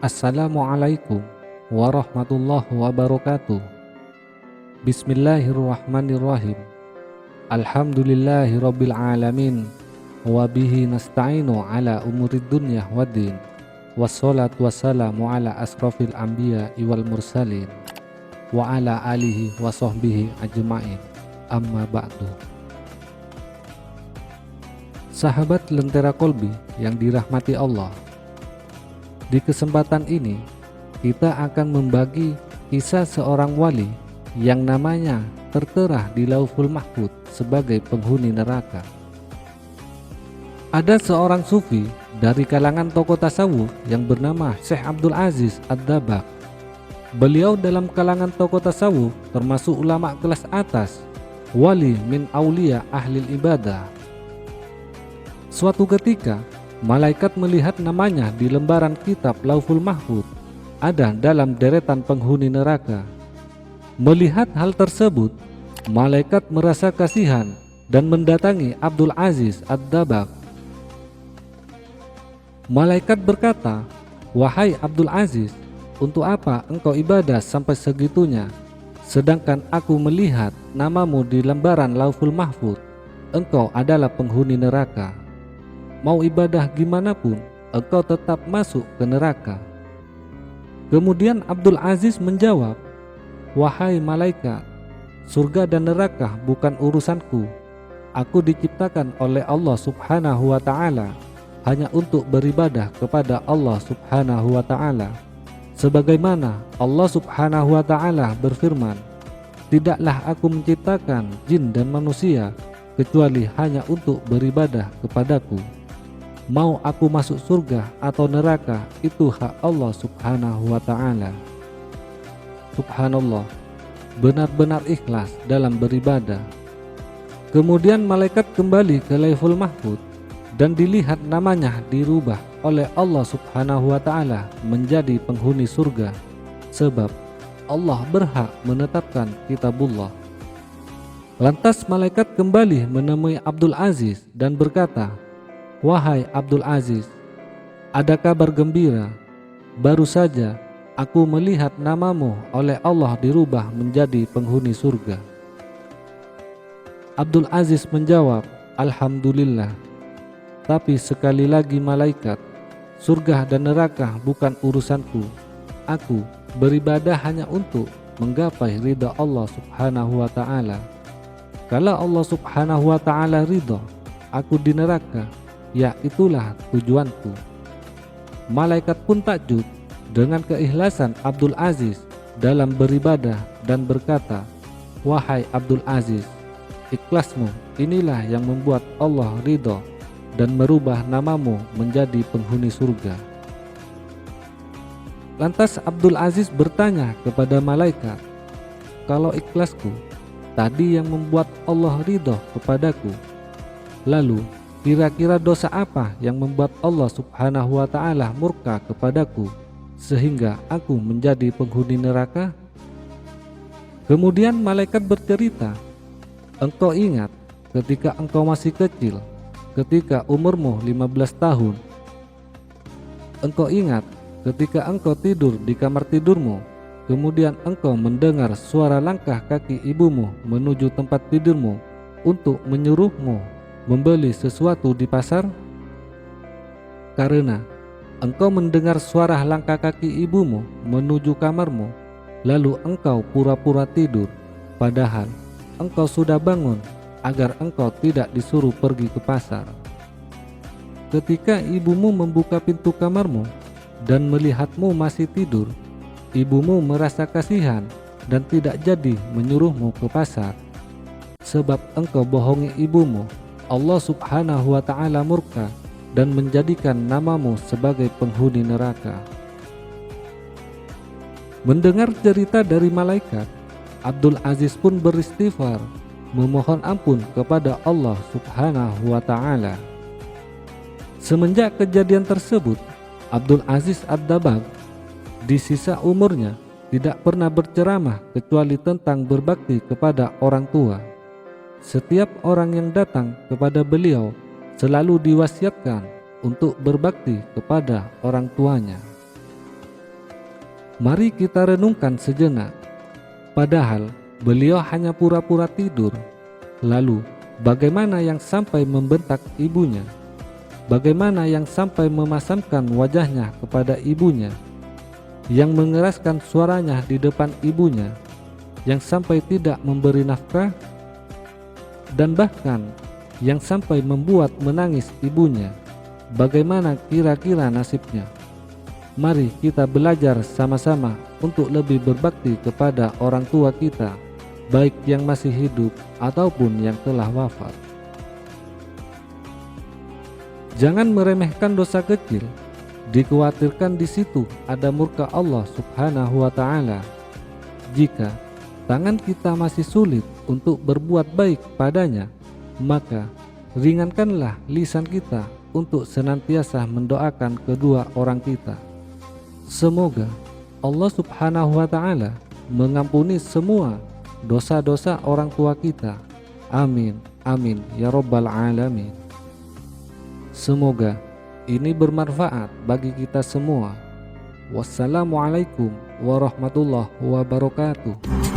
Assalamualaikum warahmatullahi wabarakatuh. Bismillahirrahmanirrahim. Alhamdulillahirabbil alamin. Wa bihi nasta'inu ala umurid dunya waddin. Wassalatu wassalamu ala asrafil anbiya wal mursalin wa ala alihi wa sahbihi ajma'in. Amma ba'du. Sahabat Lentera Kolbi yang dirahmati Allah, di kesempatan ini kita akan membagi kisah seorang wali yang namanya tertera di Lauhul Mahfuz sebagai penghuni neraka. Ada seorang sufi dari kalangan tokoh tasawuf yang bernama Syekh Abdul Aziz Ad-Dabbagh. Beliau dalam kalangan tokoh tasawuf termasuk ulama kelas atas, wali min aulia ahlil ibadah. Suatu ketika malaikat melihat namanya di lembaran kitab Lauhul Mahfuz ada dalam deretan penghuni neraka. Melihat hal tersebut, malaikat merasa kasihan dan mendatangi Abdul Aziz Ad-Dabbagh. Malaikat berkata, "Wahai Abdul Aziz, untuk apa engkau ibadah sampai segitunya, sedangkan aku melihat namamu di lembaran Lauhul Mahfuz, engkau adalah penghuni neraka. Mau ibadah gimana pun, engkau tetap masuk ke neraka." Kemudian Abdul Aziz menjawab, "Wahai malaikat, surga dan neraka bukan urusanku. Aku diciptakan oleh Allah Subhanahu wa Ta'ala hanya untuk beribadah kepada Allah Subhanahu wa Ta'ala. Sebagaimana Allah Subhanahu wa Ta'ala berfirman, tidaklah aku menciptakan jin dan manusia kecuali hanya untuk beribadah kepadaku. Mau aku masuk surga atau neraka, itu hak Allah Subhanahu wa Ta'ala." Subhanallah, benar-benar ikhlas dalam beribadah. Kemudian malaikat kembali ke Lauhul Mahfuz dan dilihat namanya dirubah oleh Allah Subhanahu wa Ta'ala menjadi penghuni surga, sebab Allah berhak menetapkan kitabullah. Lantas malaikat kembali menemui Abdul Aziz dan berkata, "Wahai Abdul Aziz, ada kabar gembira. Baru saja aku melihat namamu oleh Allah dirubah menjadi penghuni surga." Abdul Aziz menjawab, "Alhamdulillah. Tapi sekali lagi malaikat, surga dan neraka bukan urusanku. Aku beribadah hanya untuk menggapai ridha Allah Subhanahu wa Ta'ala. Kalau Allah Subhanahu wa Ta'ala ridha aku di neraka, ya itulah tujuanku." Malaikat pun takjub dengan keikhlasan Abdul Aziz dalam beribadah dan berkata, "Wahai Abdul Aziz, ikhlasmu inilah yang membuat Allah ridho dan merubah namamu menjadi penghuni surga." Lantas Abdul Aziz bertanya kepada malaikat, "Kalau ikhlasku tadi yang membuat Allah ridho kepadaku, lalu kira-kira dosa apa yang membuat Allah Subhanahu wa Ta'ala murka kepadaku sehingga aku menjadi penghuni neraka?" Kemudian malaikat bercerita, "Engkau ingat ketika engkau masih kecil, ketika umurmu 15 tahun. Engkau ingat ketika engkau tidur di kamar tidurmu, kemudian engkau mendengar suara langkah kaki ibumu menuju tempat tidurmu untuk menyuruhmu membeli sesuatu di pasar? Karena engkau mendengar suara langkah kaki ibumu menuju kamarmu, lalu engkau pura-pura tidur, padahal engkau sudah bangun agar engkau tidak disuruh pergi ke pasar. Ketika ibumu membuka pintu kamarmu dan melihatmu masih tidur, ibumu merasa kasihan dan tidak jadi menyuruhmu ke pasar. Sebab engkau bohongi ibumu, Allah Subhanahu wa Ta'ala murka dan menjadikan namamu sebagai penghuni neraka." Mendengar cerita dari malaikat, Abdul Aziz pun beristighfar, memohon ampun kepada Allah Subhanahu wa Ta'ala. Semenjak kejadian tersebut, Abdul Aziz Ad-Dabbagh di sisa umurnya tidak pernah berceramah kecuali tentang berbakti kepada orang tua. Setiap orang yang datang kepada beliau selalu diwasiatkan untuk berbakti kepada orang tuanya. Mari kita renungkan sejenak. Padahal beliau hanya pura-pura tidur. Lalu, bagaimana yang sampai membentak ibunya? Bagaimana yang sampai memasangkan wajahnya kepada ibunya? Yang mengeraskan suaranya di depan ibunya? Yang sampai tidak memberi nafkah? Dan bahkan yang sampai membuat menangis ibunya? Bagaimana kira-kira nasibnya? Mari kita belajar sama-sama untuk lebih berbakti kepada orang tua kita, baik yang masih hidup ataupun yang telah wafat. Jangan meremehkan dosa kecil, dikhawatirkan di situ ada murka Allah Subhanahu wa Ta'ala. Jika tangan kita masih sulit untuk berbuat baik padanya, maka ringankanlah lisan kita untuk senantiasa mendoakan kedua orang kita. Semoga Allah Subhanahu wa Ta'ala mengampuni semua dosa-dosa orang tua kita. Amin, amin, ya Rabbal Alamin. Semoga ini bermanfaat bagi kita semua. Wassalamualaikum warahmatullahi wabarakatuh.